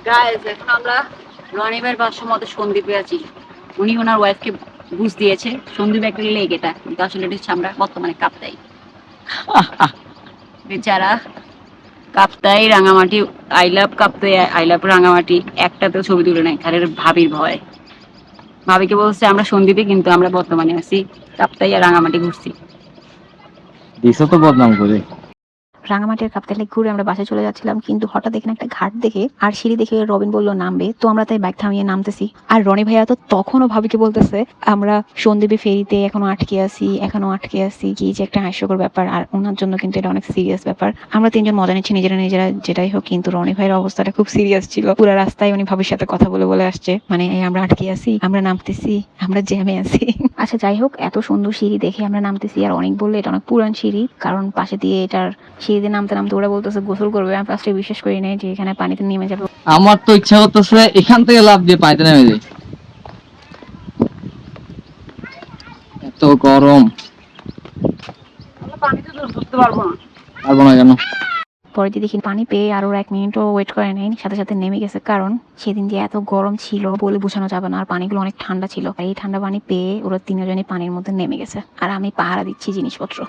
Guys এখন আমরা রনিবের বাসার মতো সন্দীপে আছি। উনি ওনার ওয়াইফকে বুঝ দিয়েছে সন্দীপ একটা লেক এটা, কিন্তু আসলে এটা হচ্ছে আমরা বর্তমানে কাপ্তাই। বেচারা Kaptai Rangamati, I love Kaptai, I love Rangamati একটাতেও ছবি তুলে নাই, খালি ভাবির ভয়। ভাবিকে বলছে আমরা সন্দীপে, কিন্তু আমরা বর্তমানে আছি কাপ্তাই আর রাঙামাটি ঘুরছি। দিশা তো বদনাম করে। রাঙামাটির কাপ্তাই লেক ঘুরে আমরা বাসায় চলে যাচ্ছিলাম, কিন্তু হঠাৎ এখানে একটা ঘাট দেখে আর সিঁড়ি দেখে রবিন বললো নামবে, তো আমরা তাই বাইক থামিয়ে নামতেছি। আর রনি ভাইয়া তো তখনও ভাবিকে বলতেছে আমরা সন্দীপে ফেরিতে এখনো আটকে আছি, কি যে একটা হাস্যকর ব্যাপার। আর ওনার জন্য কিন্তু এটা অনেক সিরিয়াস ব্যাপার। আমরা তিনজন মজা নিচ্ছি নিজেরা, যেটাই হোক, কিন্তু রনি ভাইয়ের অবস্থাটা খুব সিরিয়াস ছিল। পুরো রাস্তায় উনি ভাবির সাথে কথা বলে আসছে, মানে এই আমরা আটকে আছি, আমরা নামতেছি, আমরা জ্যামে আছি। আচ্ছা যাই হোক, এত সুন্দর সিঁড়ি দেখে আমরা নামতেছি। আর অনেক বললে এটা অনেক পুরান সিঁড়ি, কারণ পাশে দিয়ে এটার সিঁড়িতে নামতে নামতে ওরা বলতেছে গোসল করবে। আমি ফার্স্টে বিশ্বাস করি নাই যে এখানে পানিতে নেমে যাবে। আমার তো ইচ্ছা করতেছে এখান থেকে লাফ দিয়ে পানিতে নেমে যাই। এত গরম, পানিতে ধরতে পারবো না। পারবো না কেন? পরে দিয়ে দেখি পানি পেয়ে আর ওরা 1 মিনিটও ওয়েট করে নাই, সাথে সাথে নেমে গেছে। কারণ সেদিন যে এত গরম ছিল বলে বোঝানো যাবে না, আর পানিগুলো অনেক ঠান্ডা ছিল। আর এই ঠান্ডা পানি পেয়ে ওরা তিনজনই পানির মধ্যে নেমে গেছে, আর আমি পাহারা দিচ্ছি জিনিসপত্র।